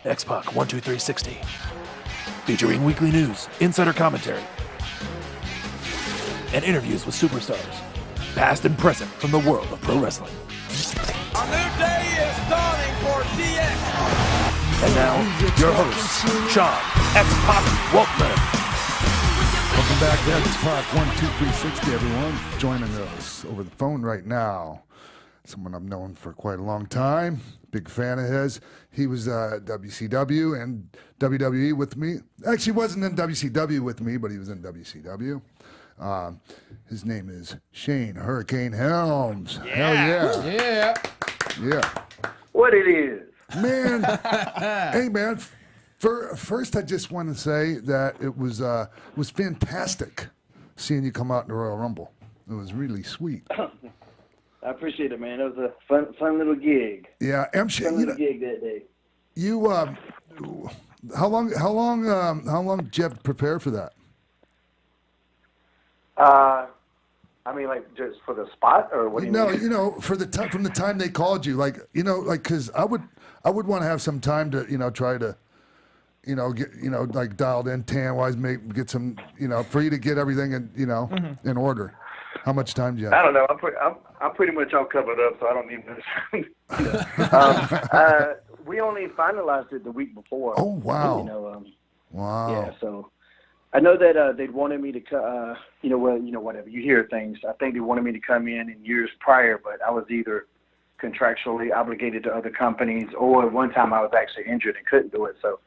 X-Pac 12360. Featuring weekly news, insider commentary, and interviews with superstars, past and present from the world of pro wrestling. A new day is dawning for DX. And now, your host, Sean X-Pac Waltman. Welcome back to X-Pac 12360, everyone. Joining us over the phone right now, someone I've known for quite a long time. Big fan of his. He was WCW and WWE with me. Actually, wasn't in WCW with me, but he was in WCW. His name is Shane Hurricane Helms. Yeah. Hell yeah. Yeah. Yeah. What it is. Man, hey man, first I just want to say that it was fantastic seeing you come out in the Royal Rumble. It was really sweet. I appreciate it, man. It was a fun little gig. Yeah, Fun little gig that day. You how long did you have to prepare for that? I mean, like, just for the spot, or what do you mean? No, for the time from the time they called you, because I would want to have some time to, try to, get, like dialed in tan-wise, get some, for you to get everything in order. How much time do you have? I don't know. I'm pretty much all covered up, so I don't need much. We only finalized it the week before. Oh wow! Wow. Yeah, so I know that they'd wanted me to, whatever. You hear things. I think they wanted me to come in years prior, but I was either contractually obligated to other companies, or at one time I was actually injured and couldn't do it. So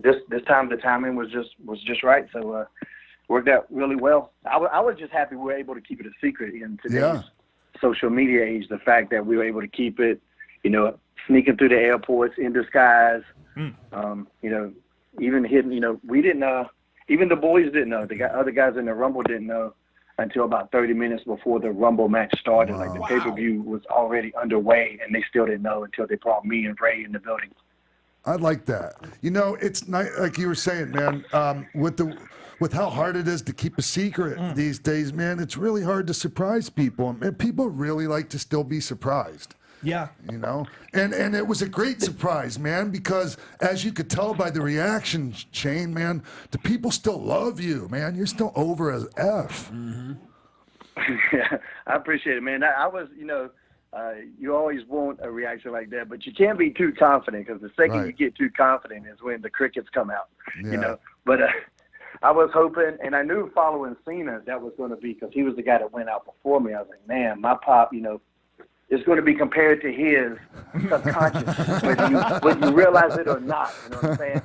this time the timing was just right. So worked out really well. I was just happy we were able to keep it a secret in today's social media age. The fact that we were able to keep it, sneaking through the airports in disguise, even hidden. We didn't. Even the boys didn't know. The other guys in the Rumble didn't know until about 30 minutes before the Rumble match started. Like, the pay-per-view was already underway, and they still didn't know until they brought me and Ray in the building. I like that. It's not like you were saying, man. With how hard it is to keep a secret these days, man, it's really hard to surprise people. And people really like to still be surprised. Yeah. And it was a great surprise, man, because as you could tell by the reaction, Shane, man, the people still love you, man. You're still over as F. Mm-hmm. Yeah, I appreciate it, man. I was, you always want a reaction like that, but you can't be too confident, because the second you get too confident is when the crickets come out, But I was hoping, and I knew following Cena that was going to be, because he was the guy that went out before me. I was like, man, my pop, is going to be compared to his subconscious, whether you realize it or not. You know what I'm saying?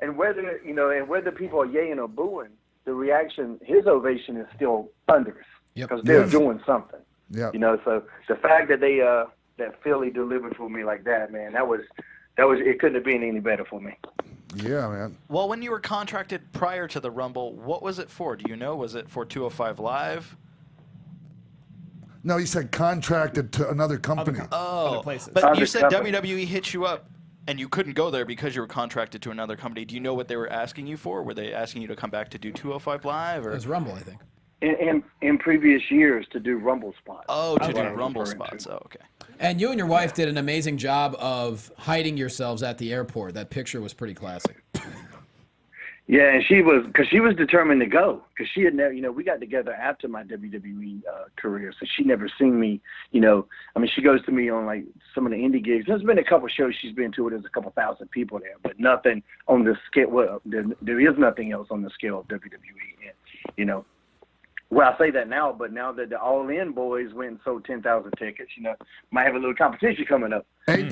And whether people are yaying or booing, the reaction, his ovation is still thunderous, because they're doing something. Yeah. So the fact that they that Philly delivered for me like that, man, that was it couldn't have been any better for me. Yeah, man. Well, when you were contracted prior to the Rumble, what was it for? Do you know? Was it for 205 Live? No, he said contracted to another company. Other places. But Other you said company. WWE hit you up, and you couldn't go there because you were contracted to another company. Do you know what they were asking you for? Were they asking you to come back to do 205 Live? Or? It was Rumble, I think. In previous years, to do Rumble spots. Oh, to do That's what Rumble I'm referring spots. to. Oh, okay. And you and your wife did an amazing job of hiding yourselves at the airport. That picture was pretty classic. Yeah, and she was determined to go, because she had never, we got together after my WWE career, so she never seen me, she goes to me on like some of the indie gigs. There's been a couple shows she's been to where there's a couple thousand people there, but nothing on the scale. Well, there is nothing else on the scale of WWE. And, well, I say that now, but now that the All In boys went and sold 10,000 tickets, might have a little competition coming up. Hey,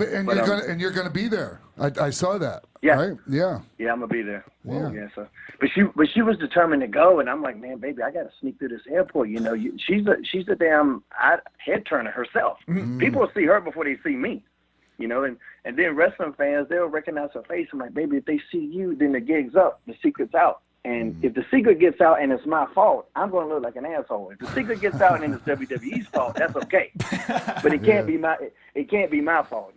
you're gonna be there. I saw that. Yeah. Right? Yeah. Yeah, I'm gonna be there. Yeah. Yeah. So, but she was determined to go, and I'm like, man, baby, I gotta sneak through this airport. She's a damn head turner herself. Mm-hmm. People will see her before they see me. And then wrestling fans, they'll recognize her face. I'm like, baby, if they see you, then the gig's up, the secret's out. And if the secret gets out and it's my fault, I'm going to look like an asshole. If the secret gets out and it's WWE's fault, that's okay. But it can't be my fault,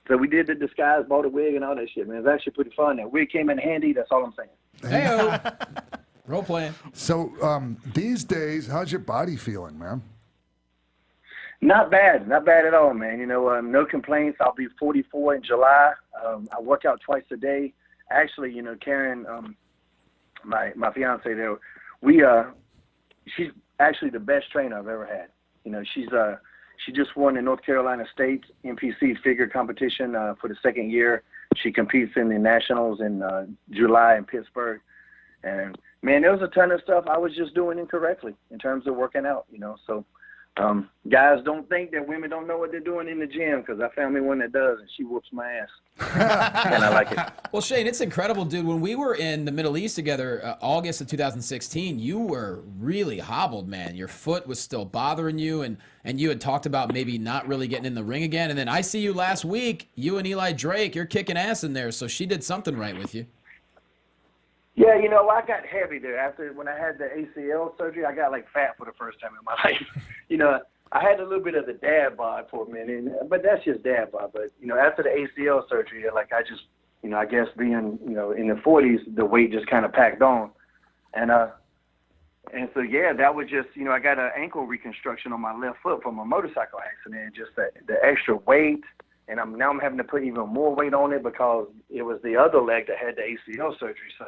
So we did the disguise, bought a wig and all that shit, man. It was actually pretty fun. That wig came in handy. That's all I'm saying. Hey-o. Role playing. So these days, how's your body feeling, man? Not bad at all, man. You know, no complaints. I'll be 44 in July. I work out twice a day. Actually, you know, Karen, my fiance there, she's actually the best trainer I've ever had. You know, she just won the North Carolina State NPC figure competition for the second year. She competes in the Nationals in July in Pittsburgh. And, man, there was a ton of stuff I was just doing incorrectly in terms of working out, you know. So guys, don't think that women don't know what they're doing in the gym, because I found me one that does, and she whoops my ass. And I like it. Well, Shane, it's incredible, dude. When we were in the Middle East together, August of 2016, you were really hobbled, man. Your foot was still bothering you, and you had talked about maybe not really getting in the ring again. And then I see you last week, you and Eli Drake, you're kicking ass in there, so she did something right with you. Yeah, you know, I got heavy there. When I had the ACL surgery, I got, like, fat for the first time in my life. You know, I had a little bit of the dad bod for a minute, but that's just dad bod. But, you know, after the ACL surgery, like, I just, you know, I guess being, you know, in the 40s, the weight just kind of packed on. And so, yeah, that was just, you know, I got an ankle reconstruction on my left foot from a motorcycle accident, just the extra weight. And now I'm having to put even more weight on it because it was the other leg that had the ACL surgery. So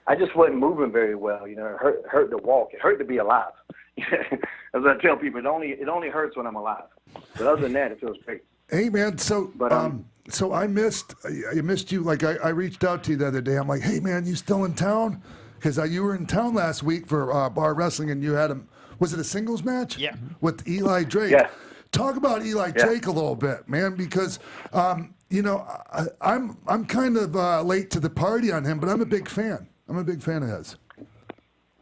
I just wasn't moving very well. You know, it hurt to walk. It hurt to be alive. As I tell people, it only hurts when I'm alive. But other than that, it feels great. Hey, man, so I missed you. Like, I reached out to you the other day. I'm like, hey, man, you still in town? Because you were in town last week for bar wrestling, and you had was it a singles match? Yeah. With Eli Drake. Yeah. Talk about Eli Drake a little bit, man, because you know, I'm kind of late to the party on him, but I'm a big fan. I'm a big fan of his.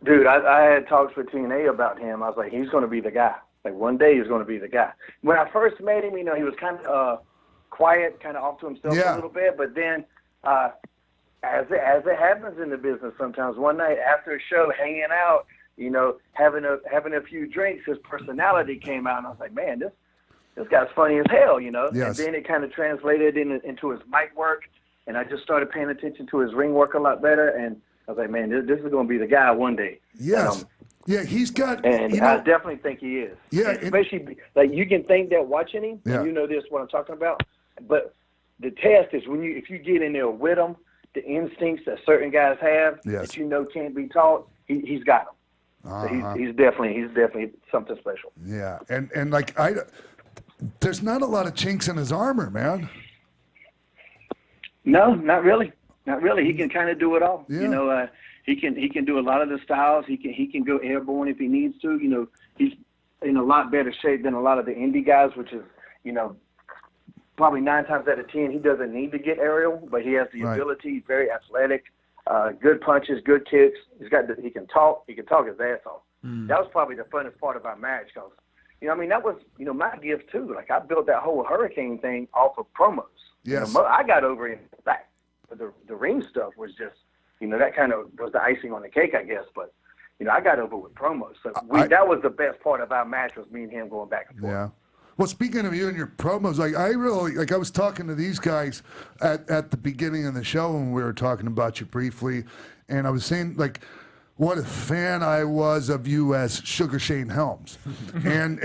Dude, I had talks with TNA about him. I was like, he's going to be the guy. Like, one day he's going to be the guy. When I first met him, you know, he was kind of quiet, kind of off to himself a little bit. But then, as it happens in the business sometimes, one night after a show, hanging out, you know, having a few drinks, his personality came out, and I was like, man, this guy's funny as hell, you know. Yes. And then it kind of translated into his mic work, and I just started paying attention to his ring work a lot better, and I was like, man, this is going to be the guy one day. Yes. Yeah, he's got. And you know, I definitely think he is. Yeah. And especially, like, you can think that watching him, Yeah. and you know this, what I'm talking about. But the test is if you get in there with him, the instincts that certain guys have that you know can't be taught, he's got them. So he's definitely something special. Yeah, and like there's not a lot of chinks in his armor, man. No, not really. Not really. He can kind of do it all. Yeah. You know, he can do a lot of the styles. He can go airborne if he needs to. You know, he's in a lot better shape than a lot of the indie guys, which is, you know, probably 9 times out of 10 he doesn't need to get aerial, but he has the ability. Very athletic, good punches, good kicks. He can talk. He can talk his ass off. That was probably the funnest part of our match, because, you know, I mean, that was, you know, my gift too. Like, I built that whole Hurricane thing off of promos. Yes. You know, I got over in the back. But the ring stuff was just, you know, that kind of was the icing on the cake, I guess. But, you know, I got over with promos. So that was the best part of our match, was me and him going back and forth. Yeah. Well, speaking of you and your promos, like, I was talking to these guys at the beginning of the show when we were talking about you briefly, and I was saying, like, what a fan I was of you as Sugar Shane Helms, and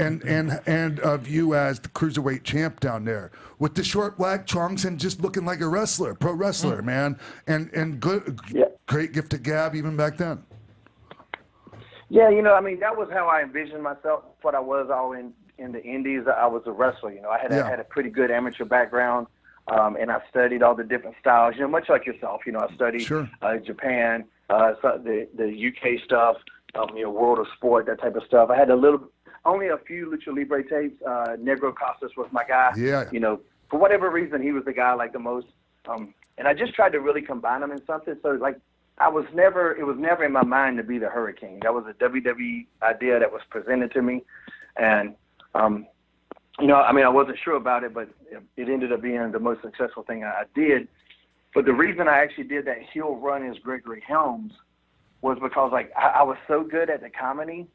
of you as the cruiserweight champ down there with the short black trunks and just looking like a wrestler, pro wrestler, man, and good, great gift of gab even back then. Yeah, you know, I mean, that was how I envisioned myself. What I was all in the indies, I was a wrestler. You know, I had a pretty good amateur background, and I studied all the different styles. You know, much like yourself. You know, I studied Japan. So the UK stuff, you know, World of Sport, that type of stuff. I had only a few Lucha Libre tapes. Negro Costas was my guy. Yeah. You know, for whatever reason, he was the guy I liked the most. And I just tried to really combine them in something. So, like, it was never in my mind to be the Hurricane. That was a WWE idea that was presented to me. And, you know, I mean, I wasn't sure about it, but it ended up being the most successful thing I did. But the reason I actually did that heel run as Gregory Helms was because, like, I was so good at the comedy,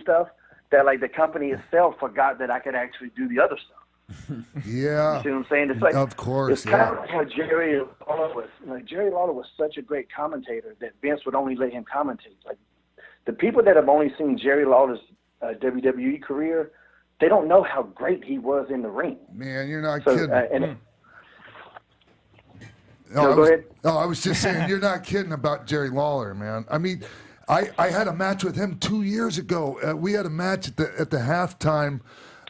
stuff, that, like, the company itself forgot that I could actually do the other stuff. Yeah. You see what I'm saying? It's like, of course, it's kind of like how Jerry Lawler was. Like, Jerry Lawler was such a great commentator that Vince would only let him commentate. Like, the people that have only seen Jerry Lawler's WWE career they don't know how great he was in the ring. Man, you're not So, kidding. Go ahead. No, I was just saying, you're not kidding about Jerry Lawler, man. I mean, I had a match with him 2 years ago. We had a match at the halftime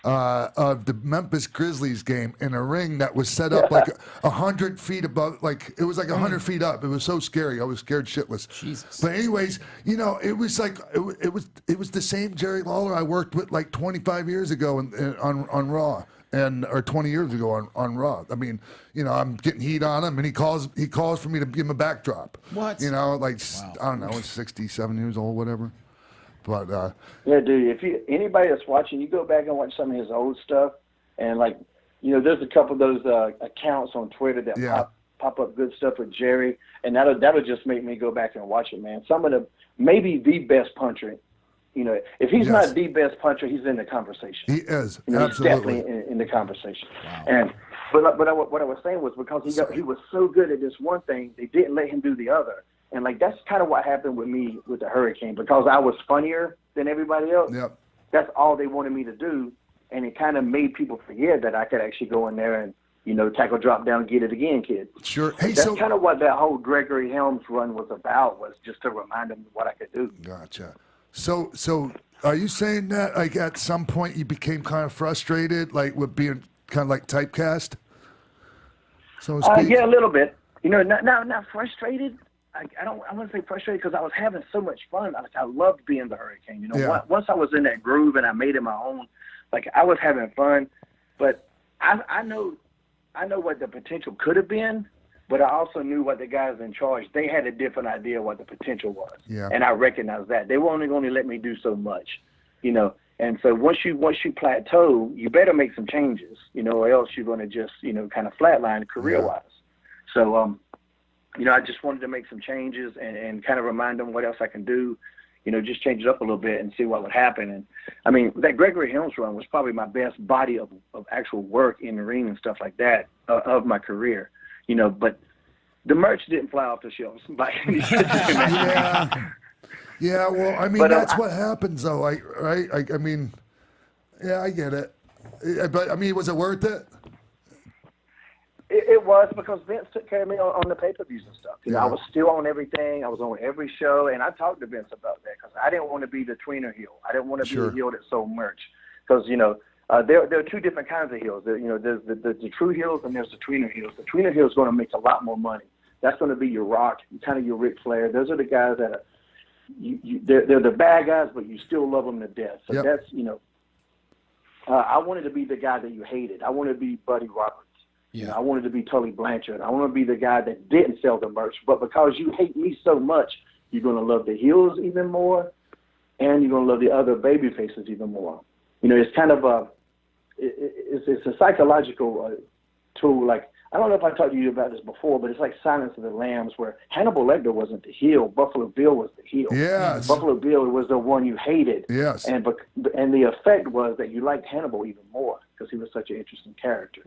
of the Memphis Grizzlies game in a ring that was set up like 100 feet above, like it was like 100 feet up. It was so scary. I was scared shitless. Jesus. But anyways, you know, it was like it was the same Jerry Lawler I worked with like 25 years ago on Raw. Or 20 years ago on Raw. I mean, you know, I'm getting heat on him, and he calls for me to give him a backdrop. What? You know, like, I don't know, 67 years old, whatever. But yeah, dude. If anybody that's watching, you go back and watch some of his old stuff, and like, you know, there's a couple of those accounts on Twitter that pop up good stuff with Jerry, and that'll just make me go back and watch it, man. Some of the maybe the best puncher. You know, if he's not the best puncher, he's in the conversation. He is, you know, absolutely. he's definitely in the conversation. Wow. And what I was saying was because he was so good at this one thing, they didn't let him do the other. And like that's kind of what happened with me with the Hurricane, because I was funnier than everybody else. Yep. That's all they wanted me to do, and it kind of made people forget that I could actually go in there and, you know, tackle, drop down, get it again, kid. Sure. Hey, that's kind of what that whole Gregory Helms run was about, was just to remind them what I could do. Gotcha. So are you saying that like at some point you became kind of frustrated, like with being kind of like typecast? So to speak? Yeah, a little bit. You know, not frustrated. I wouldn't say frustrated, because I was having so much fun. I loved being the Hurricane. You know, once I was in that groove and I made it my own, like I was having fun. But I know what the potential could have been. But I also knew what the guys in charge, they had a different idea what the potential was. Yeah. And I recognized that. They were only going to let me do so much, you know. And so once you plateau, you better make some changes, you know, or else you're going to just, you know, kind of flatline career-wise. So, you know, I just wanted to make some changes and kind of remind them what else I can do, you know, just change it up a little bit and see what would happen. And, I mean, that Gregory Helms run was probably my best body of actual work in the ring and stuff like that of my career. You know, but the merch didn't fly off the shelves by any stretch of imagination. Yeah, well, I mean, that's what happens, though, right? I mean, yeah, I get it. But, I mean, was it worth it? It was, because Vince took care of me on the pay-per-views and stuff. You know, I was still on everything. I was on every show, and I talked to Vince about that, because I didn't want to be the tweener heel. I didn't want to be the heel that sold merch, because, you know, there are two different kinds of heels. You know, there's the true heels and there's the tweener heels. The tweener heel is going to make a lot more money. That's going to be your Rock, kind of your Ric Flair. Those are the guys that are they're the bad guys, but you still love them to death. So that's, you know, I wanted to be the guy that you hated. I wanted to be Buddy Roberts. Yeah. You know, I wanted to be Tully Blanchard. I want to be the guy that didn't sell the merch, but because you hate me so much, you're going to love the heels even more, and you're going to love the other baby faces even more. You know, it's kind of it's a psychological tool. Like, I don't know if I talked to you about this before, but it's like Silence of the Lambs, where Hannibal Lecter wasn't the heel. Buffalo Bill was the heel. Yes. Buffalo Bill was the one you hated. Yes. And the effect was that you liked Hannibal even more because he was such an interesting character.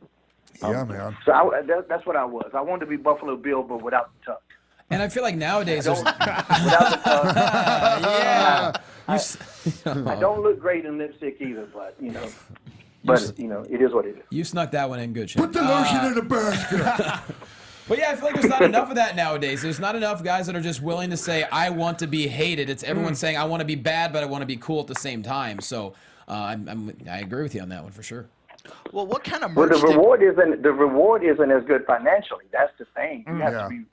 Yeah, man. So that's what I was. I wanted to be Buffalo Bill, but without the tuck. And I feel like nowadays there's without the tuck. yeah. I don't look great in lipstick either, but you know. But, you know, it is what it is. You snuck that one in good, Shane. Put the lotion in the basket. But yeah, I feel like there's not enough of that nowadays. There's not enough guys that are just willing to say, I want to be hated. It's everyone saying, I want to be bad, but I want to be cool at the same time. So I agree with you on that one for sure. Well, what kind of merch? Well, the reward isn't as good financially. That's the thing. You have to be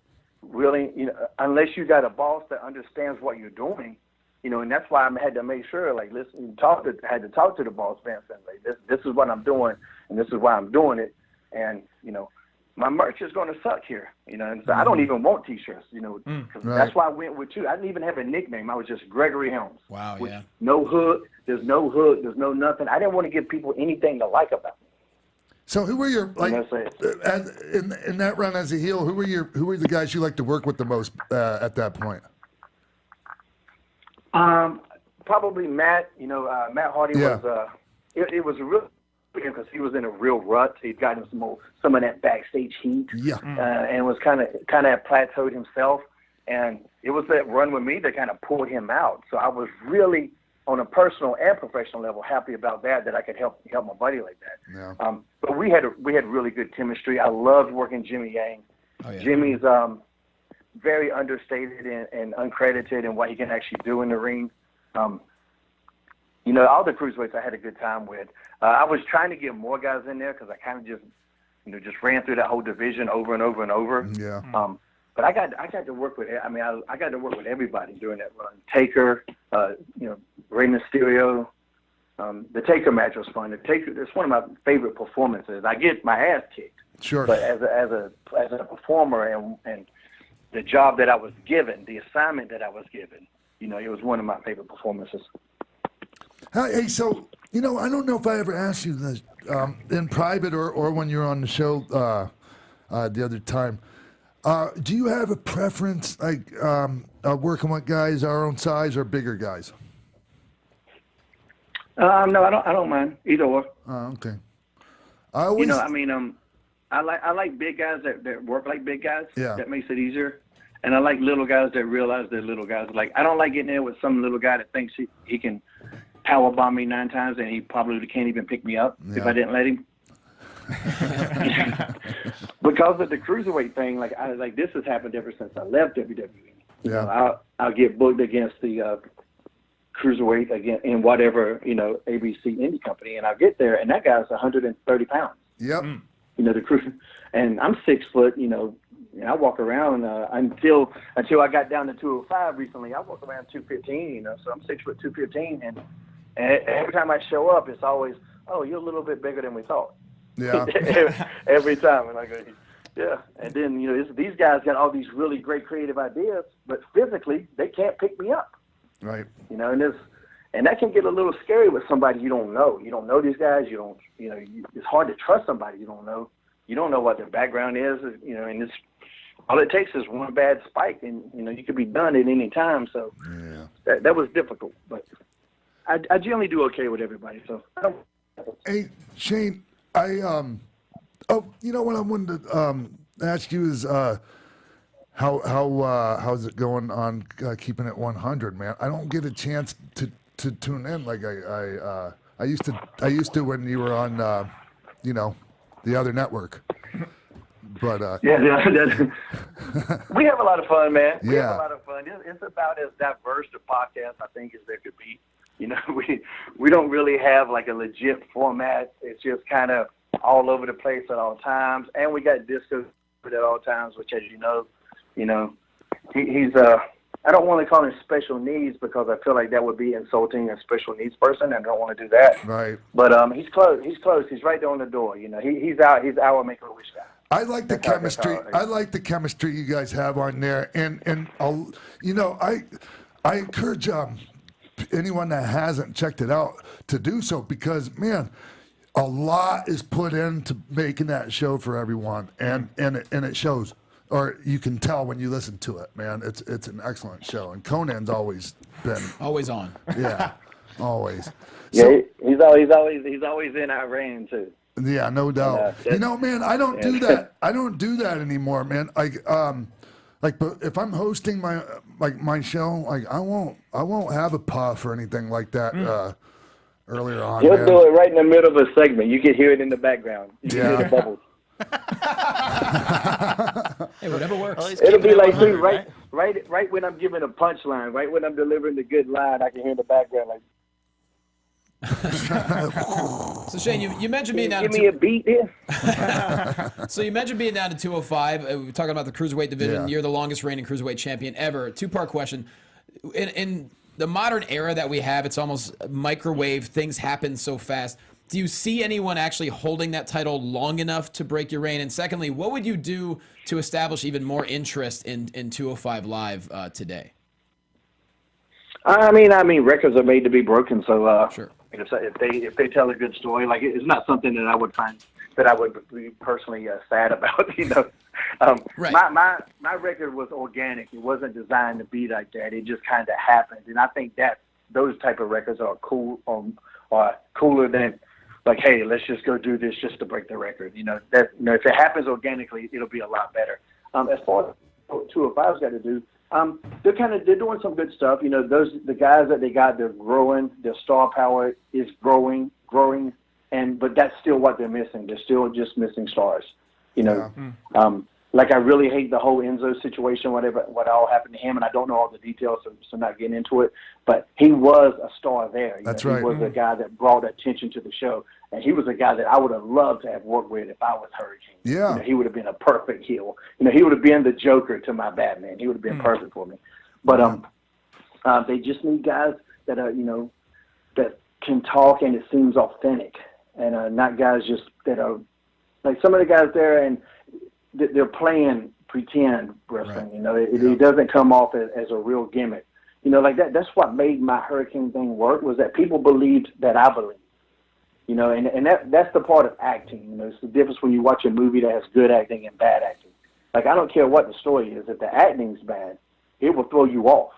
really, you know, unless you got a boss that understands what you're doing. You know, and that's why I had to make sure, like, listen, had to talk to the boss, Vince, and like, this is what I'm doing, and this is why I'm doing it, and you know, my merch is going to suck here, you know, and so I don't even want T-shirts, you know, cause that's why I went with you. I didn't even have a nickname. I was just Gregory Helms. Wow, yeah. No hook. There's no hook. There's no nothing. I didn't want to give people anything to like about me. So who were your like in that run as a heel? Who were the guys you liked to work with the most at that point? Probably Matt. You know, Matt Hardy was. It was a real because he was in a real rut. He'd gotten some of that backstage heat. Yeah. And was kind of plateaued himself. And it was that run with me that kind of pulled him out. So I was really on a personal and professional level, happy about that I could help my buddy like that. Yeah. But we had really good chemistry. I loved working Jimmy Yang. Oh, yeah. Jimmy's very understated and uncredited in what he can actually do in the ring. You know, all the cruiserweights I had a good time with. I was trying to get more guys in there because I kind of just ran through that whole division over and over and over. Yeah. But I got to work with. I mean, I got to work with everybody during that run. Taker, Rey Mysterio. The Taker match was fun. It's one of my favorite performances. I get my ass kicked. Sure. But as a performer and the job that I was given, the assignment that I was given, you know, it was one of my favorite performances. Hey, so, you know, I don't know if I ever asked you this in private or when you were on the show the other time. Do you have a preference, like working with guys our own size or bigger guys? No, I don't mind either or. Okay. I always, You know, I mean, I like big guys that work like big guys. Yeah. That makes it easier. And I like little guys that realize they're little guys. Like, I don't like getting there with some little guy that thinks he can power bomb me 9 times and he probably can't even pick me up if I didn't let him. Because of the cruiserweight thing, like this has happened ever since I left WWE. You know, I'll get booked against the cruiserweight again in whatever, you know, ABC indie company, and I'll get there and that guy's 130 pounds. Yep. You know, the cruiser, and I'm 6 foot. You know, and I walk around until I got down to 205 recently. I walk around 215. You know, so I'm 6 foot 215, and every time I show up, it's always, oh, you're a little bit bigger than we thought. Yeah. Every time, and I go, yeah. And then, you know, these guys got all these really great creative ideas, but physically they can't pick me up. Right. You know, and that can get a little scary with somebody you don't know. You don't know these guys. It's hard to trust somebody you don't know. You don't know what their background is. You know, and all it takes is one bad spike, and you know you could be done at any time. So that was difficult, but I generally do okay with everybody. So I don't. Hey, Shane, you know what I wanted to ask you is how's it going on keeping it 100, man? I don't get a chance to tune in like I used to when you were on you know, the other network. But we have a lot of fun, man. We have Yeah. a lot of fun. It's about as diverse a podcast I think as there could be. You know, we don't really have like a legit format. It's just kind of all over the place at all times, and we got Disco at all times, which, as you know, he's I don't want to call him special needs because I feel like that would be insulting a special needs person, and I don't want to do that. right. But he's close. He's close. He's right there on the door. You know, he's our Make-A-Wish guy. I like the chemistry. that's how I like the chemistry you guys have on there, and you know, I encourage anyone that hasn't checked it out to do so because, man, a lot is put into making that show for everyone, and it shows, or you can tell when you listen to it, man. It's an excellent show, and Conan's always been Always on. yeah, always. Yeah, he's always in our reign too. Yeah, no doubt. You know, man, I don't do that. I don't do that anymore, man. But if I'm hosting my show, like I won't have a puff or anything like that earlier on. He'll man. do it right in the middle of a segment. You can hear it in the background. You can hear the bubbles. Hey, whatever works. Well, he's It'll keeping be it like 100, right when I'm giving a punchline, right when I'm delivering the good line, I can hear in the background like, So Shane, you mentioned being down give to me a beat here. So you mentioned being down to 205. We're talking about the cruiserweight division. Yeah. You're the longest reigning cruiserweight champion ever. 2-part question. In the modern era that we have, it's almost microwave. Things happen so fast. Do you see anyone actually holding that title long enough to break your reign? And secondly, what would you do to establish even more interest in 205 Live today? I mean, records are made to be broken. So Sure. if they tell a good story, like it's not something that I would find that I would be personally sad about. You know, Right. my record was organic. It wasn't designed to be like that. It just kind of happened, and I think that those type of records are cool, or cooler than like, hey, let's just go do this just to break the record. You know, if it happens organically, it'll be a lot better. As far as 205's got to do, They're doing some good stuff. You know, the guys that they got, they're growing. Their star power is growing, but that's still what they're missing. They're still just missing stars. You know, like I really hate the whole Enzo situation, what all happened to him, and I don't know all the details, so not getting into it. But he was a star there. That's right. He was a guy that brought attention to the show, and he was a guy that I would have loved to have worked with if I was Hurricane. Yeah. You know, he would have been a perfect heel. You know, he would have been the Joker to my Batman. He would have been perfect for me. But they just need guys that are, you know, that can talk and it seems authentic, and not guys just that are like some of the guys there and they're playing pretend wrestling. Right. You know, it doesn't come off as a real gimmick. You know, like that. That's what made my Hurricane thing work, was that people believed that I believed. You know, and that's the part of acting. You know, it's the difference when you watch a movie that has good acting and bad acting. Like, I don't care what the story is. If the acting's bad, it will throw you off.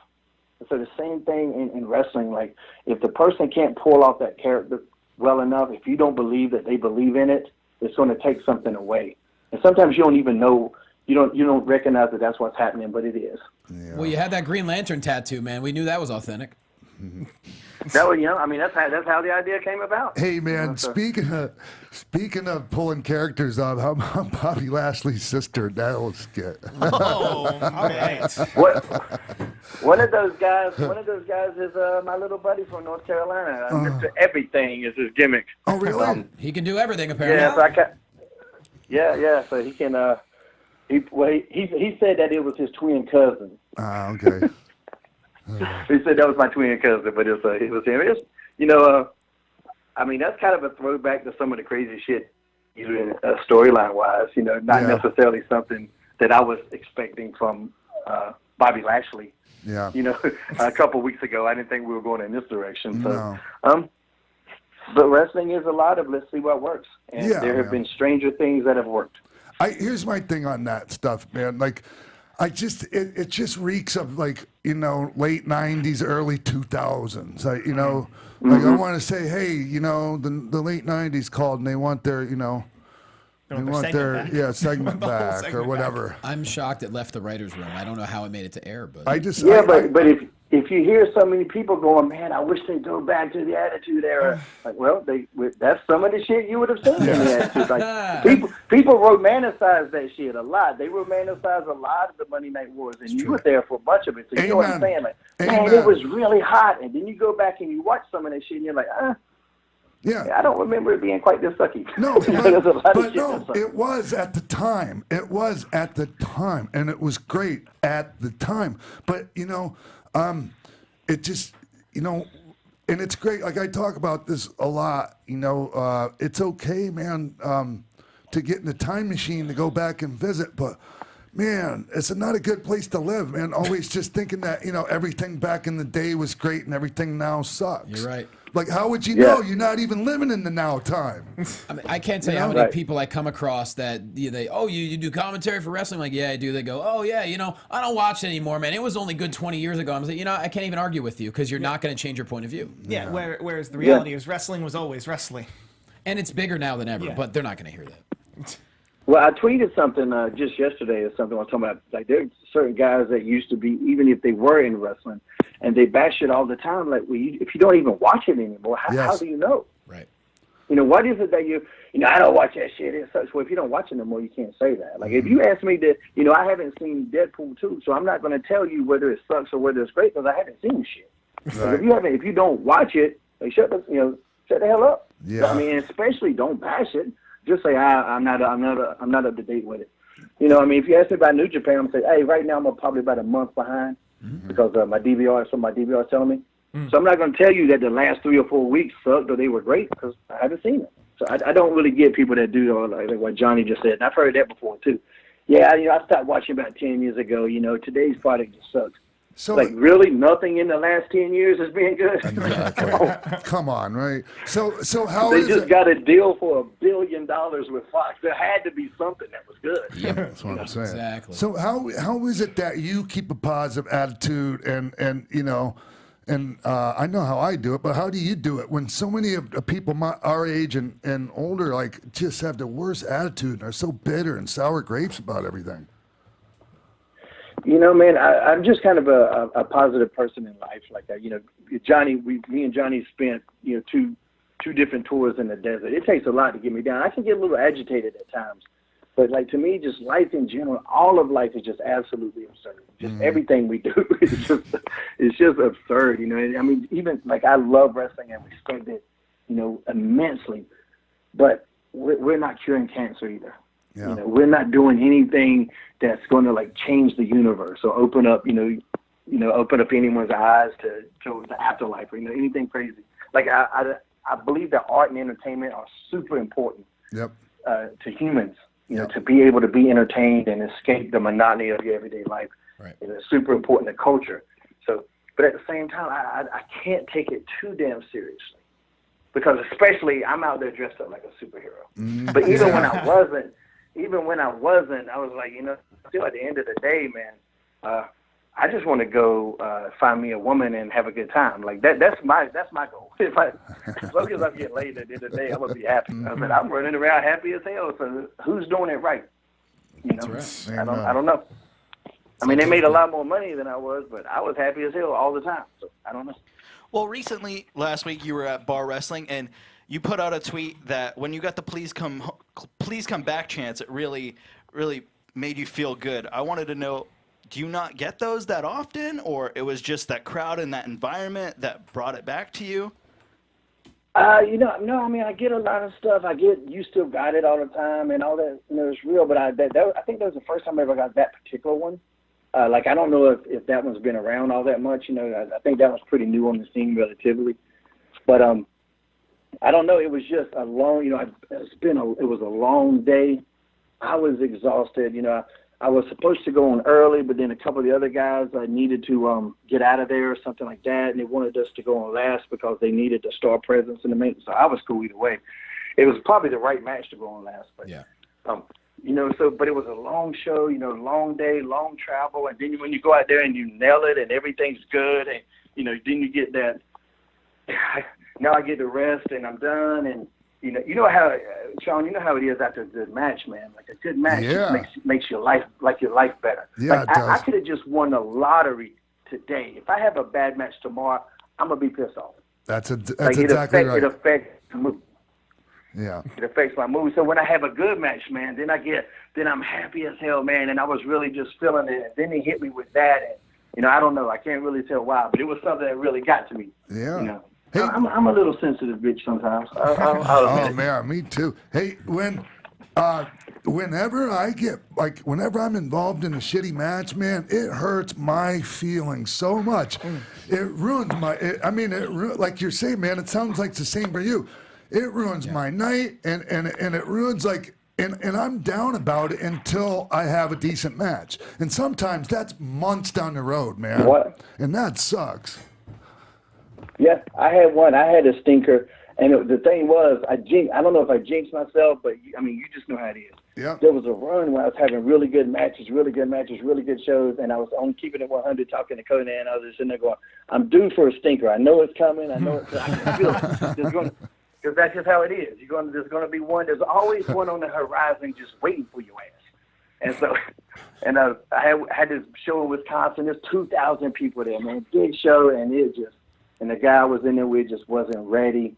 And so the same thing in wrestling. Like, if the person can't pull off that character well enough, if you don't believe that they believe in it, it's going to take something away. And sometimes you don't even know, you don't recognize that that's what's happening, but it is. Yeah. Well, you had that Green Lantern tattoo, man. We knew that was authentic. That was, you know, I mean, that's how the idea came about. Hey, man, speaking of pulling characters off, how about Bobby Lashley's sister, Nell skit? Oh, man. One of those guys is my little buddy from North Carolina. Mr. Everything is his gimmick. Oh, really? He can do everything, apparently. Yeah, so he can. He said that it was his twin cousin. Okay. He said that was my twin cousin, but it was him. It's, you know, I mean, that's kind of a throwback to some of the crazy shit he's doing storyline wise. You know, not necessarily something that I was expecting from Bobby Lashley. Yeah. You know, a couple of weeks ago, I didn't think we were going in this direction. So, No. But wrestling is a lot of let's see what works, and there have been stranger things that have worked. Here's my thing on that stuff, man. Like, it just reeks of, like, you know, late 90s, early 2000s. You know, like, I want to say, hey, you know, the late 90s called and they want their, you know, segment back or whatever. I'm shocked it left the writer's room. I don't know how it made it to air, but but if you hear so many people going, man, I wish they'd go back to the Attitude Era. Like, well, that's some of the shit you would have seen in the Attitude. Like, people romanticize that shit a lot. They romanticize a lot of the Monday Night Wars, and you were there for a bunch of it. So you know what I'm saying? Like, man, it was really hot. And then you go back and you watch some of that shit, and you're like, yeah, I don't remember it being quite this sucky. No, but it was at the time. It was at the time, and it was great at the time. But, you know, it just, you know, and it's great. Like, I talk about this a lot, you know, it's okay, man, to get in the time machine to go back and visit, but man, it's not a good place to live, man. Always just thinking that, you know, everything back in the day was great and everything now sucks. You're right. Like, how would you know? You're not even living in the now time. I mean, I can't tell you how many people I come across that you do commentary for wrestling? Like, yeah, I do. They go, oh, yeah, you know, I don't watch it anymore, man. It was only good 20 years ago. I'm like, you know, I can't even argue with you because you're not going to change your point of view. Yeah, whereas the reality is wrestling was always wrestling. And it's bigger now than ever, but they're not going to hear that. Well, I tweeted something just yesterday or something I was talking about. Like, there are certain guys that used to be, even if they were in wrestling, and they bash it all the time. Like, well, if you don't even watch it anymore, how do you know? Right. You know, what is it that you know, I don't watch that shit. It sucks. Well, if you don't watch it anymore, you can't say that. Like, if you ask me to, you know, I haven't seen Deadpool 2, so I'm not going to tell you whether it sucks or whether it's great because I haven't seen shit. Right. Like, if you don't watch it, like, shut the hell up. Yeah. I mean, especially don't bash it. Just say I'm not up to date with it. You know, I mean, if you ask me about New Japan, I'm gonna say, hey, right now I'm probably about a month behind because my DVR is telling me. So I'm not gonna tell you that the last 3 or 4 weeks sucked or they were great because I haven't seen it. So I don't really get people that do like what Johnny just said, and I've heard that before too. Yeah, you know, I stopped watching about 10 years ago. You know, today's product just sucks. So, like, really, nothing in the last 10 years has been good. Exactly. Come on, right? So how they is just it? got a deal for $1 billion with Fox. There had to be something that was good. Yep. That's what I'm saying. Exactly. So how is it that you keep a positive attitude and you know, and I know how I do it, but how do you do it when so many of the people our age and older like just have the worst attitude and are so bitter and sour grapes about everything? You know, man, I'm just kind of a positive person in life. Like, you know, me and Johnny spent, you know, two different tours in the desert. It takes a lot to get me down. I can get a little agitated at times. But, like, to me, just life in general, all of life is just absolutely absurd. Just everything we do is just absurd, you know. I mean, even, like, I love wrestling and respect it, you know, immensely. But we're not curing cancer either. Yeah. You know, we're not doing anything that's going to, like, change the universe or open up, open up anyone's eyes to the afterlife or, you know, anything crazy. Like, I believe that art and entertainment are super important to humans. You know, to be able to be entertained and escape the monotony of your everyday life. Right. You know, it's super important to culture. So, but at the same time, I can't take it too damn seriously, because especially I'm out there dressed up like a superhero. But even when I wasn't, I was like, you know, still at the end of the day, man, I just want to go find me a woman and have a good time. Like that's my goal. As long as I get laid at the end of the day, I'm gonna be happy. I said, I'm running around happy as hell. So who's doing it right? You know, right. I don't know. I mean, they made a lot more money than I was, but I was happy as hell all the time. So I don't know. Well, recently, last week, you were at Bar Wrestling, and you put out a tweet that when you got the please come back chance, it really, really made you feel good. I wanted to know, do you not get those that often, or it was just that crowd and that environment that brought it back to you? You know, no, I mean, I get a lot of stuff. You still got it all the time and all that, you know, it's real, but I think that was the first time I ever got that particular one. Like, I don't know if that one's been around all that much, you know. I think that was pretty new on the scene relatively. But I don't know, it was just a long, you know, it was a long day. I was exhausted, you know. I was supposed to go on early, but then a couple of the other guys needed to get out of there or something like that, and they wanted us to go on last because they needed the star presence in the main. So I was cool either way. It was probably the right match to go on last, but you know. So, but it was a long show, you know, long day, long travel, and then when you go out there and you nail it and everything's good, and you know, then you get that. Now I get to rest and I'm done, and you know how, Sean, you know how it is after a good match, man. Like a good match just makes your life better. Yeah, like I could have just won the lottery today. If I have a bad match tomorrow, I'm gonna be pissed off. That's exactly right. It affects the mood. Yeah. It affects my mood. So when I have a good match, man, then I'm happy as hell, man, and I was really just feeling it. And then they hit me with that, and you know, I don't know, I can't really tell why, but it was something that really got to me. Yeah. You know. Hey, I'm a little sensitive bitch sometimes. Oh man, me too. Hey, whenever I'm involved in a shitty match, man, it hurts my feelings so much. It ruins like you're saying, man. It sounds like it's the same for you. It ruins my night, and it ruins and I'm down about it until I have a decent match. And sometimes that's months down the road, man. What? And that sucks. Yeah, I had one. I had a stinker, and the thing was, I don't know if I jinxed myself, but I mean, you just know how it is. Yeah. There was a run where I was having really good matches, really good shows, and I was on Keeping It 100, talking to Conan and others, and they're going, "I'm due for a stinker. I know it's coming. I know it's. I can feel it. Because that's just how it is. There's going to be one. There's always one on the horizon, just waiting for your ass. And so, and I had this show in Wisconsin. There's 2,000 people there, man. Big show, and and the guy was in there with just wasn't ready.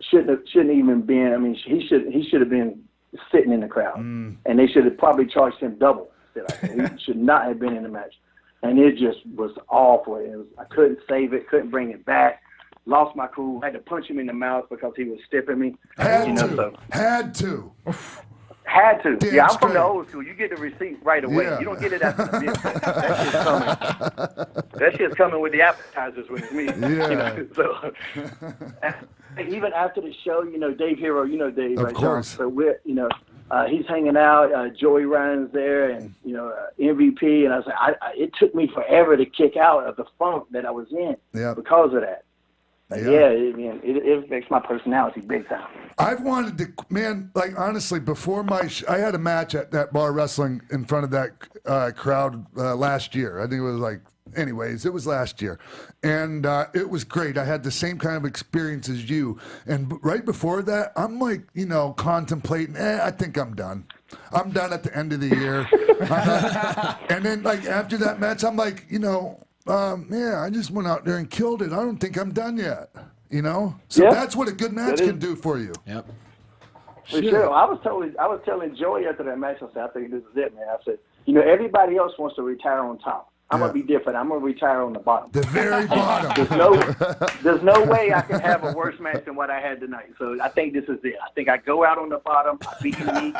Shouldn't even been. I mean, he should have been sitting in the crowd, and they should have probably charged him double. He should not have been in the match, and it just was awful. I couldn't save it, couldn't bring it back. Lost my cool. Had to punch him in the mouth because he was stiffing me. Had to. Damn Yeah, I'm straight. from the old school. You get the receipt right away. Yeah. You don't get it after the business. That shit's coming. That shit's coming with the appetizers with me. Yeah. You know? So even after the show, you know, Dave Hero, you know Dave, of right? course. So we're, you know, he's hanging out. Joey Ryan's there, and you know, MVP. And I was like, it took me forever to kick out of the funk that I was in because of that. It affects my personality big time. I've wanted to, man, like honestly, before I had a match at that Bar Wrestling in front of that crowd last year. I think it was anyways, it was last year. And it was great. I had the same kind of experience as you. And right before that, I'm like, you know, contemplating, I think I'm done. I'm done at the end of the year. And then, like, after that match, I'm like, yeah, I just went out there and killed it. I don't think I'm done yet. So Yeah. that's what a good match can do for you. Yep. For sure. I was telling Joey after that match, I said, I think this is it, man. I said, everybody else wants to retire on top. I'm going to be different. I'm going to retire on the bottom. The very bottom. There's no way I can have a worse match than what I had tonight. So I think this is it. I think I go out on the bottom. I beat me.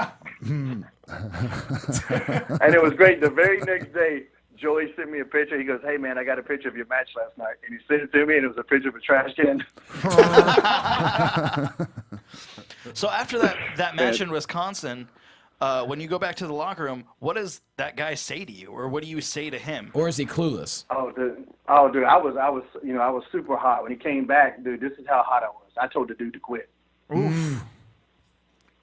And it was great. The very next day, Joey sent me a picture. He goes, hey, man, I got a picture of your match last night. And he sent it to me, and it was a picture of a trash can. So after that match in Wisconsin, when you go back to the locker room, what does that guy say to you, or what do you say to him? Or is he clueless? Oh, dude, I was super hot when he came back, dude. This is how hot I was. I told the dude to quit. Oof.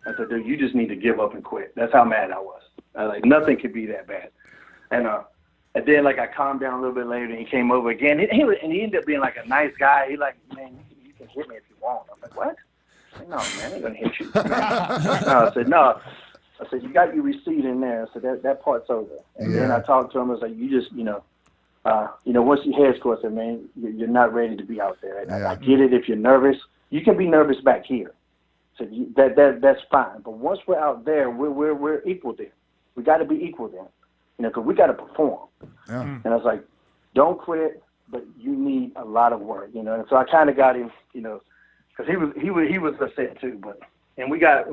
I said, dude, you just need to give up and quit. That's how mad I was. I was like, nothing could be that bad. And then I calmed down a little bit later, and he came over again. He ended up being like a nice guy. He like, man, you can hit me if you want. I'm like, what? I said, no, man, I ain't gonna hit you. I said, no. I said, you got your receipt in there. So that part's over. And then I talked to him. I was like, you just, once your head's close, I said, man, you're not ready to be out there. I get it if you're nervous. You can be nervous back here. So that's fine. But once we're out there, we're equal there. We got to be equal there. Because we got to perform. Yeah. And I was like, don't quit, but you need a lot of work. And so I kind of got him, because he was upset too. And we got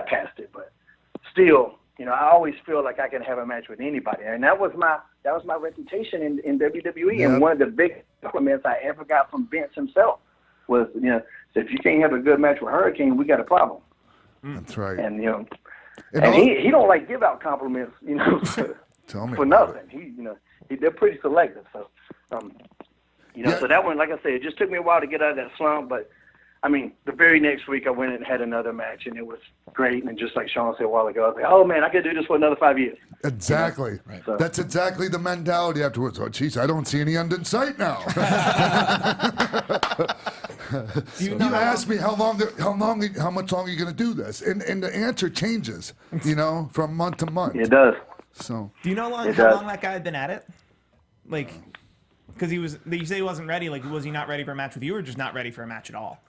past it, but still, I always feel like I can have a match with anybody, and that was my reputation in WWE. Yep. And one of the big compliments I ever got from Vince himself was, if you can't have a good match with Hurricane, we got a problem. That's right. And he don't like give out compliments, for nothing. They're pretty selective. So, so that one, like I said, it just took me a while to get out of that slump, but. I mean, the very next week I went and had another match, and it was great. And just like Sean said a while ago, I was like, oh, man, I could do this for another 5 years. Exactly. Right. So. That's exactly the mentality afterwards. Oh, geez, I don't see any end in sight now. You asked me how much longer are you going to do this? And the answer changes, from month to month. It does. So. Do you know how long that guy had been at it? Because you say he wasn't ready. Was he not ready for a match with you, or just not ready for a match at all?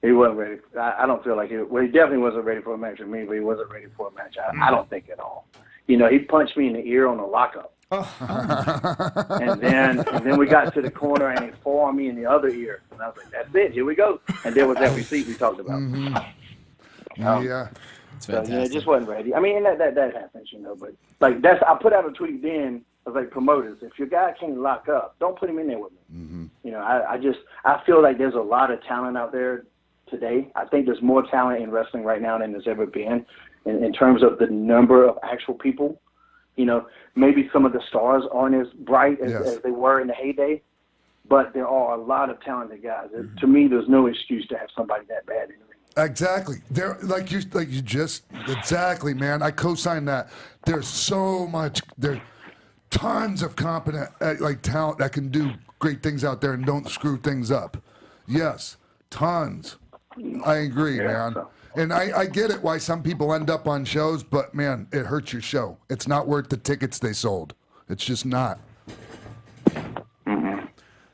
He wasn't ready. I don't feel like he definitely wasn't ready for a match with me, but he wasn't ready for a match. I don't think at all. He punched me in the ear on the lockup. Oh. and then we got to the corner, and he forearmed me in the other ear. And I was like, that's it. Here we go. And there was that receipt we talked about. Mm-hmm. Yeah. It's fantastic. It just wasn't ready. I mean, that happens, but I put out a tweet then. I was like, promoters, if your guy can't lock up, don't put him in there with me. Mm-hmm. I feel like there's a lot of talent out there today. I think there's more talent in wrestling right now than there's ever been in terms of the number of actual people. Maybe some of the stars aren't as bright as they were in the heyday, but there are a lot of talented guys. Mm-hmm. To me, there's no excuse to have somebody that bad in the ring. Exactly. There, exactly, man. I co-sign that. There's so much. There's tons of competent talent that can do great things out there and don't screw things up. Yes, tons. I agree, man. And I get it why some people end up on shows, but man, it hurts your show. It's not worth the tickets they sold. It's just not. Mm-hmm.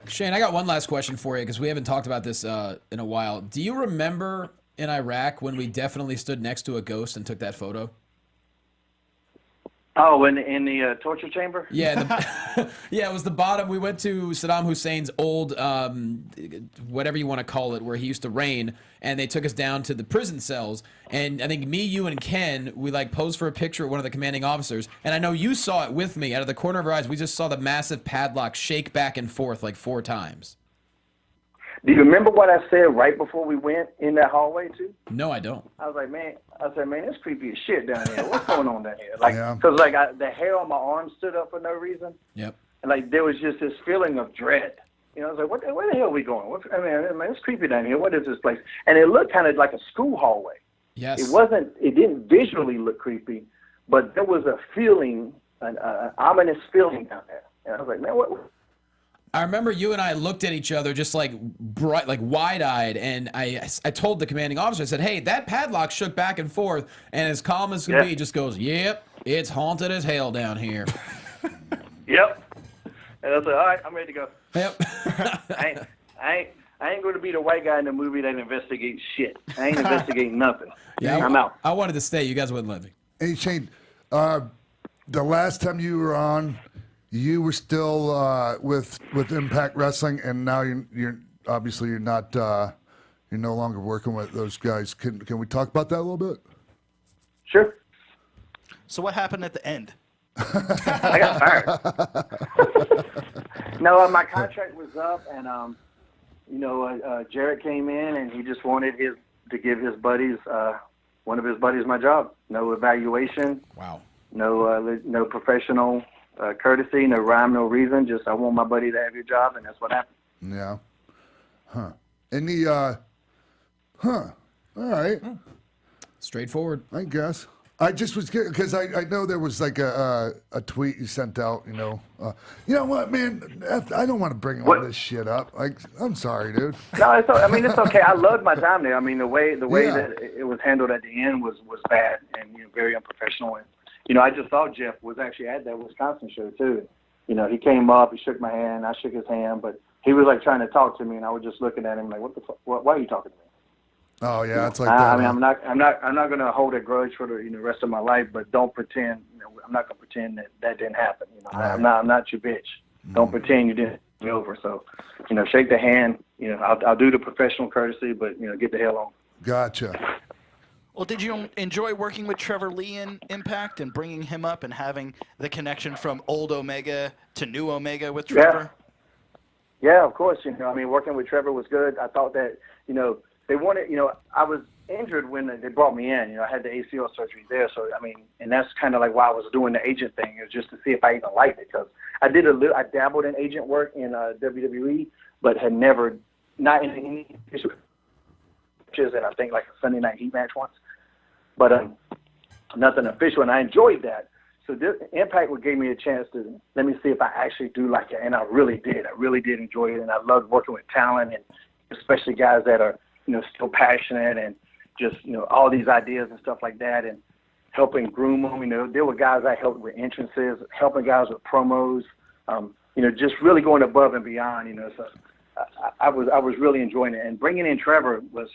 Shane, I got one last question for you because we haven't talked about this in a while. Do you remember in Iraq when we definitely stood next to a ghost and took that photo? Oh, in the torture chamber? Yeah, it was the bottom. We went to Saddam Hussein's old, whatever you want to call it, where he used to reign, and they took us down to the prison cells. And I think me, you, and Ken, we posed for a picture of one of the commanding officers. And I know you saw it with me. Out of the corner of our eyes, we just saw the massive padlock shake back and forth 4 times. Do you remember what I said right before we went in that hallway too? No, I don't. I was like, man, it's creepy as shit down here. What's going on down here? Because the hair on my arm stood up for no reason. Yep. And there was just this feeling of dread. I was like, where the hell are we going? It's creepy down here. What is this place? And it looked kind of like a school hallway. Yes. It didn't visually look creepy, but there was a feeling, an ominous feeling down there. And I was like, man, what? I remember you and I looked at each other just like bright, like wide-eyed, and I told the commanding officer, I said, "Hey, that padlock shook back and forth," and as calm as can be, he just goes, "Yep, it's haunted as hell down here." Yep. And I said, all right, I'm ready to go. Yep. I ain't going to be the white guy in the movie that investigates shit. I ain't investigating nothing. Yeah, I'm out. I wanted to stay. You guys wouldn't let me. Hey, Shane, the last time you were on, you were still with Impact Wrestling, and now you're obviously you're not you're no longer working with those guys. Can we talk about that a little bit? Sure. So what happened at the end? I got fired. No, my contract was up, and Jarrett came in, and he just wanted to give his buddies, one of his buddies, my job. No evaluation. Wow. No professional courtesy, no rhyme, no reason. Just I want my buddy to have your job, and that's what happened. Yeah. Huh. Any All right. Straightforward. I guess. I just was because I know there was like a tweet you sent out. You know what, man? I don't want to bring all this shit up. Like, I'm sorry, dude. No, it's okay. I loved my time there. I mean, the way that it was handled at the end was bad and very unprofessional. And I just saw Jeff was actually at that Wisconsin show too. He came up, he shook my hand, I shook his hand, but he was like trying to talk to me, and I was just looking at him like, what the fuck? Why are you talking to me? Oh yeah, it's like that. that. I mean, I'm not going to hold a grudge for the rest of my life, but don't pretend. I'm not going to pretend that didn't happen. Right. I'm not your bitch. Don't pretend you didn't get over. So, shake the hand. I'll do the professional courtesy, but get the hell on. Gotcha. Well, did you enjoy working with Trevor Lee in Impact and bringing him up and having the connection from old Omega to new Omega with Trevor? Yeah, of course. Working with Trevor was good. I thought that they wanted, I was injured when they brought me in. I had the ACL surgery there. So, and that's kind of like why I was doing the agent thing. It was just to see if I even liked it. Because I dabbled in agent work in WWE, but had not in any matches, and I think like a Sunday Night Heat match once. But nothing official, and I enjoyed that. So Impact gave me a chance to let me see if I actually do like it, and I really did. I really did enjoy it, and I loved working with talent, and especially guys that are still passionate and just, all these ideas and stuff like that, and helping groom them. There were guys I helped with entrances, helping guys with promos, just really going above and beyond, So I was really enjoying it. And bringing in Trevor was,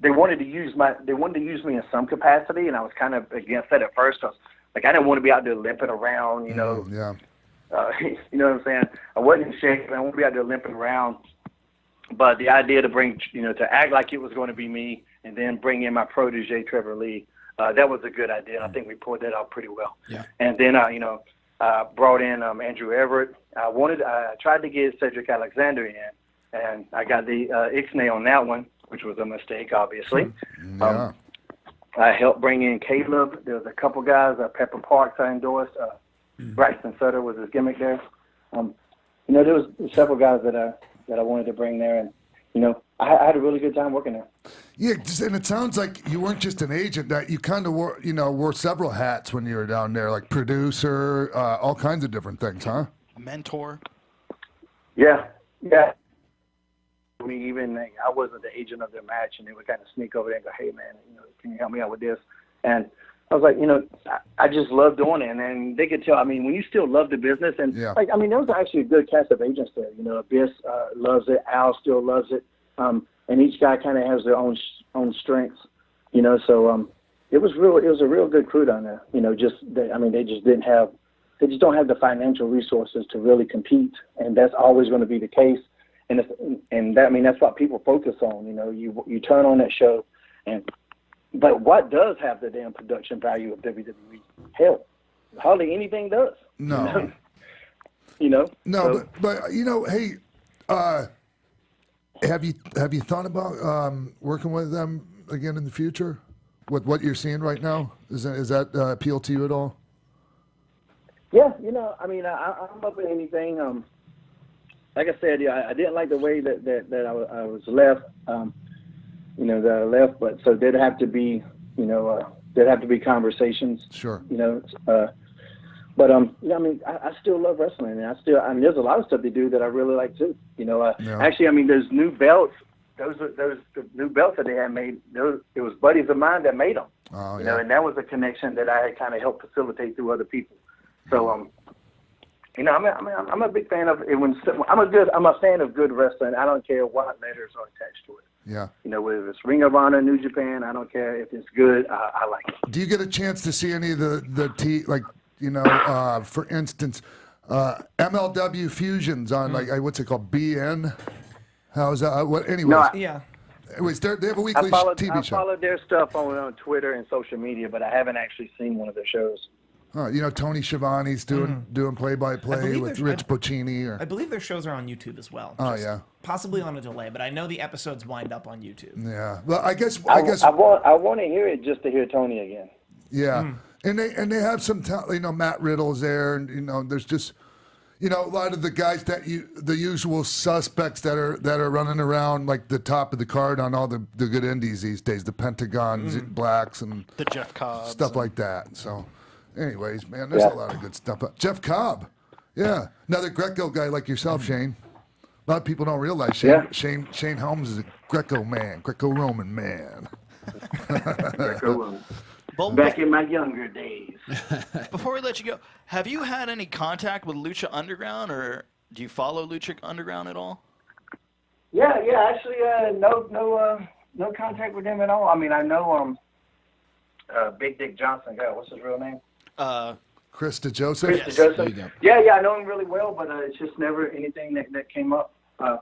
they wanted to use me in some capacity, and I was kind of against that at first. I didn't want to be out there limping around, Yeah. You know what I'm saying? I wasn't in shape, and I won't be out there limping around. But the idea to bring, to act like it was going to be me and then bring in my protege, Trevor Lee, that was a good idea. And I think we pulled that off pretty well. Yeah. And then, I brought in Andrew Everett. I tried to get Cedric Alexander in, and I got the Ixnay on that one, which was a mistake, obviously. Yeah. I helped bring in Caleb. There was a couple guys, Pepper Parks I endorsed. Braxton Sutter was his gimmick there. There was several guys that I wanted to bring there, and I had a really good time working there. Yeah, and it sounds like you weren't just an agent; that you kind of wore several hats when you were down there, like producer, all kinds of different things, huh? Mentor. Yeah. Even I wasn't the agent of their match, and they would kind of sneak over there and go, "Hey, man, can you help me out with this?" And I was like, I just love doing it, and they could tell. When you still love the business, and there was actually a good cast of agents there. Abyss loves it, Al still loves it, and each guy kind of has their own strengths. So it was a real good crew down there. They just don't have the financial resources to really compete, and that's always going to be the case. And that's what people focus on. You turn on that show, but what does have the damn production value of WWE? Hell, hardly anything does. No. No, so, but hey, have you thought about working with them again in the future? With what you're seeing right now, is that appeal to you at all? Yeah, I'm up with anything. Like I said, I didn't like the way that I was left. That I left, but so there'd have to be, conversations. Sure. But yeah, I mean, I still love wrestling, and there's a lot of stuff they do that I really like too. You know, actually, I mean, there's new belts. Those the new belts that they had made. It was buddies of mine that made them. Oh, you know, and that was a connection that I had kind of helped facilitate through other people. So, you know, I'm a big fan of it. I'm a fan of good wrestling. I don't care what letters are attached to it. Yeah. You know, whether it's Ring of Honor, New Japan, I don't care if it's good. I like it. Do you get a chance to see any of for instance, MLW fusions on what's it called, BN? How's that? What? Anyways, No, Yeah. anyways, they have a weekly TV show. I followed their stuff on Twitter and social media, but I haven't actually seen one of their shows. You know, Tony Schiavone's doing play-by-play with Rich Bocchini. I believe their shows are on YouTube as well. Oh, yeah. Possibly on a delay, but I know the episodes wind up on YouTube. Yeah. Well, I guess. I want to hear it just to hear Tony again. Yeah. And they have some talent. You know, Matt Riddle's there, and you know, there's just, you know, a lot of the guys the usual suspects that are running around like the top of the card on all the good indies these days, the Pentagons, Blacks, and The Jeff Cobbs. stuff like that. So, anyways, man, there's a lot of good stuff. Jeff Cobb, yeah, another Greco guy like yourself, Shane. A lot of people don't realize Shane Helms is a Greco-Roman man. Back in my younger days. Before we let you go, have you had any contact with Lucha Underground, or do you follow Lucha Underground at all? Yeah. Actually, no contact with them at all. I mean, I know Big Dick Johnson. God, what's his real name? Krista Joseph. Krista Joseph. Yeah, I know him really well, but it's just never anything that came up. I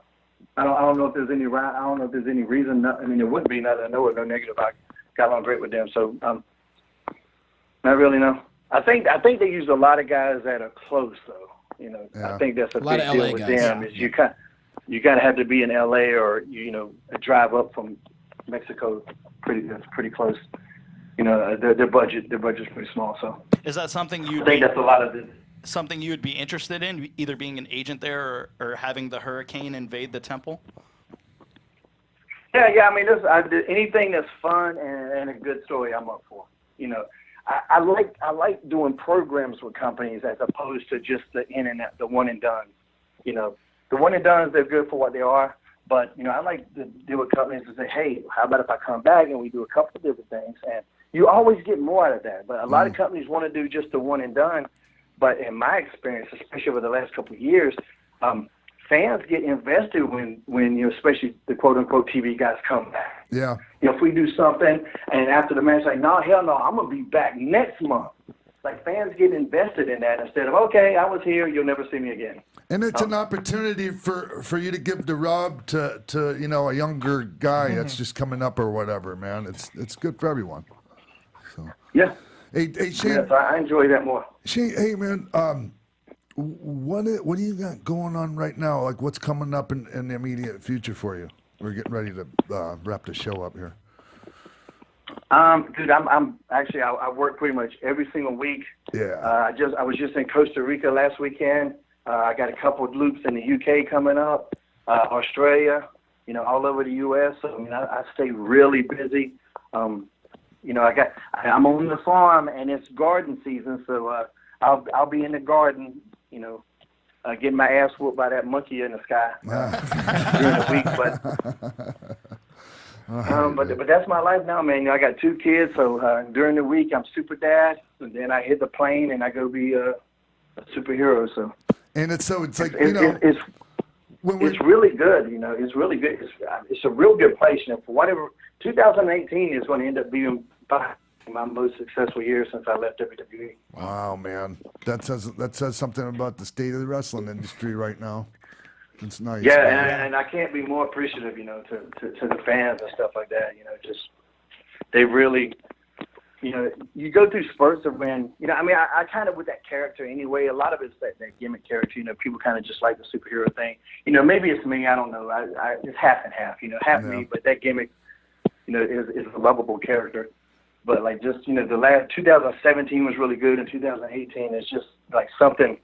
don't know if there's any reason. I mean, there wouldn't be. Not that I know it. No negative. I got along great with them, so not really. No. I think they use a lot of guys that are close, though. You know, I think that's a big deal with them. Is you kind of have to be in LA or a drive up from Mexico. That's pretty close. You know, their budget's pretty small. So is that something you? I think that's a lot of it. Something you would be interested in, either being an agent there or having the Hurricane invade the temple? Yeah. I mean, anything that's fun and a good story, I'm up for. You know, I like doing programs with companies as opposed to just the one and done. You know, the one and dones, they're good for what they are, but I like to deal with companies and say, hey, how about if I come back and we do a couple of different things, and you always get more out of that. But a lot of companies want to do just the one and done. But in my experience, especially over the last couple of years, fans get invested when especially the quote unquote TV guys come back. Yeah. If we do something and after the match, like, no, hell no, I'm gonna be back next month. Like, fans get invested in that instead of, okay, I was here, you'll never see me again. And it's an opportunity for you to give the rub to a younger guy that's just coming up or whatever, man. It's good for everyone. So. Yeah. Hey Shane. Yes, I enjoy that more. Shane, hey man, what do you got going on right now? Like, what's coming up in the immediate future for you? We're getting ready to wrap the show up here. Dude, I'm actually I work pretty much every single week. Yeah. I was just in Costa Rica last weekend. I got a couple of loops in the UK coming up, Australia, all over the US. So I mean, I stay really busy. I'm on the farm and it's garden season, so I'll be in the garden, getting my ass whooped by that monkey in the sky during the week. But that's my life now, man. I got 2 kids, so during the week I'm super dad, and then I hit the plane and I go be a superhero. So. And it's like it's really good. It's really good. It's a real good place. For whatever 2018 is going to end up being my most successful year since I left WWE. Wow, man, that says something about the state of the wrestling industry right now. It's nice. Yeah, and I can't be more appreciative, to the fans and stuff like that. Just they really, you go through spurts of when, I kind of with that character anyway. A lot of it's that gimmick character. People kind of just like the superhero thing. Maybe it's me. I don't know. It's half and half. Half me, but that gimmick, is a lovable character. But like just the last 2017 was really good, and 2018 is just like something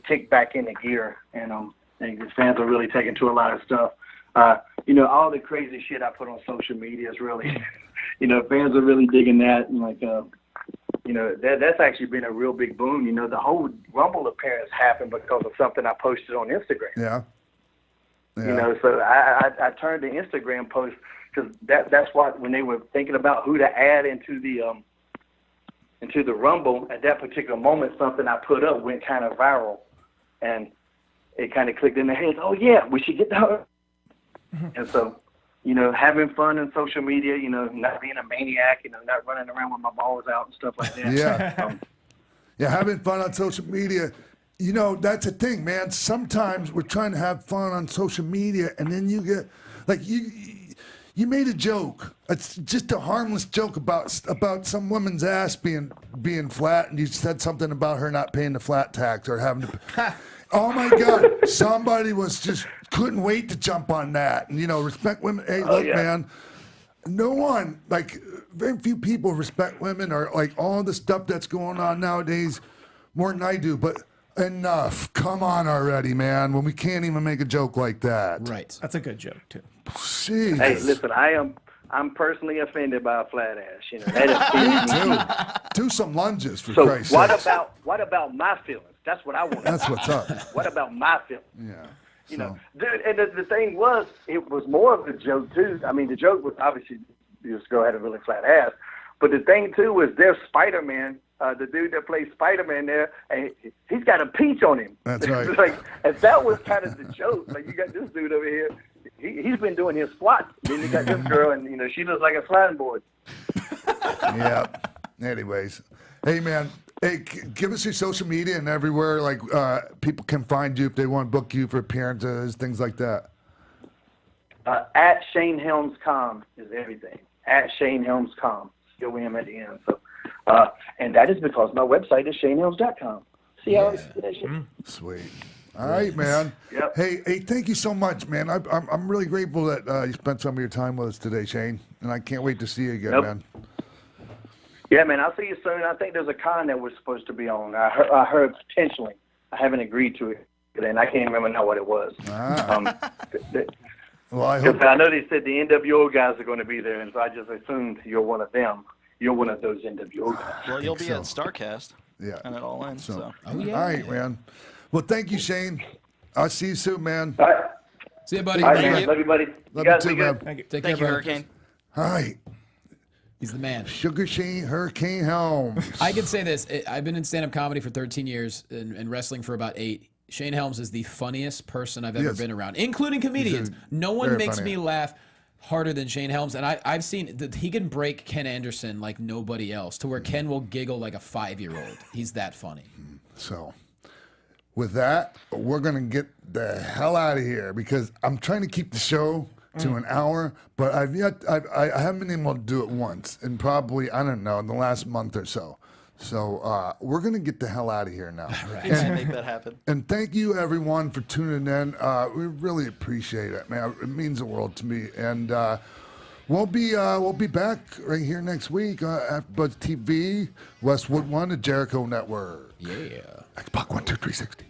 kicked back into gear, and the fans are really taking to a lot of stuff. All the crazy shit I put on social media is really, fans are really digging that, and like you know, that's actually been a real big boon. You know, the whole Rumble appearance happened because of something I posted on Instagram. Yeah. You know, so I turned the Instagram post because that's what, when they were thinking about who to add into the Rumble at that particular moment, something I put up went kind of viral, and it kind of clicked in their heads. Oh yeah, we should get her. And so, you know, having fun on social media, you know, not being a maniac, you know, not running around with my balls out and stuff like that. Yeah. Yeah, having fun on social media. You know, that's the thing, man. Sometimes we're trying to have fun on social media, and then you get, like, you made a joke. It's just a harmless joke about some woman's ass being flat, and you said something about her not paying the flat tax or having to. Oh my God! Somebody couldn't wait to jump on that, and you know, respect women. Hey, look, man. No one, like, very few people respect women or like all the stuff that's going on nowadays more than I do, but. Enough. Come on already, man. When we can't even make a joke like that. Right. That's a good joke too. Jeez. Hey, listen, I'm personally offended by a flat ass. You know, that is Do some lunges for so Christ's sake. what about my feelings? That's what I want. That's what's up. What about my feelings? Yeah. You know, and the thing was, it was more of a joke too. I mean, the joke was obviously this girl had a really flat ass, but the thing too was there's Spider-Man. The dude that plays Spider-Man there, and he's got a peach on him. That's right. Like, and that was kind of the joke. Like, you got this dude over here. He's been doing his squats. Then you got this girl, and, you know, she looks like a sliding board. Yeah. Anyways. Hey, man. Hey, give us your social media and everywhere, like, people can find you if they want to book you for appearances, things like that. At Shane Helms Com is everything. At Shane Helms Com. Still with him at the end. So. And that is because my website is ShaneHelms.com. See how I see that shit? Sweet. All right, man. Yep. Hey, thank you so much, man. I'm really grateful that you spent some of your time with us today, Shane, and I can't wait to see you again, man. Yeah, man. I'll see you soon. I think there's a con that we're supposed to be on. I heard potentially. I haven't agreed to it, and I can't remember now what it was. Well, I hope. I know they said the NWO guys are going to be there, and so I just assumed you're one of them. You're one of those NWO guys. Well, you'll be at StarCast. Yeah. And it all ends. So. All right, man. Well, thank you, Shane. I'll see you soon, man. All right. See you, buddy. All right, man. Love you, buddy. Love guys you too, be good. man. Thank you. Take Thank care, you, brother. Hurricane. All right. He's the man. Sugar Shane Hurricane Helms. I can say this. I've been in stand-up comedy for 13 years and wrestling for about 8. Shane Helms is the funniest person I've ever been around, including comedians. No one makes me laugh harder than Shane Helms, and I've seen that he can break Ken Anderson like nobody else, to where Ken will giggle like a 5-year-old. He's that funny. So, with that, we're gonna get the hell out of here because I'm trying to keep the show to an hour, but I haven't been able to do it once, and probably I don't know in the last month or so. So we're gonna get the hell out of here now. Right. And make that happen. And thank you everyone for tuning in. We really appreciate it, man. It means the world to me. And we'll be back right here next week at Buzz TV, Westwood One, the Jericho Network. Yeah. X-Pac 1, 2, 3, 60.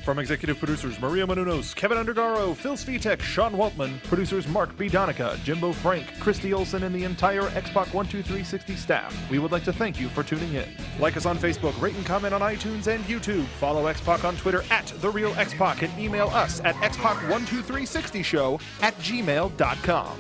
From executive producers Maria Menounos, Kevin Undergaro, Phil Svitek, Sean Waltman, producers Mark B. Donica, Jimbo Frank, Christy Olson, and the entire X-Pac 12360 staff, we would like to thank you for tuning in. Like us on Facebook, rate and comment on iTunes and YouTube. Follow X-Pac on Twitter at TheRealXpac and email us at xpac12360show@gmail.com.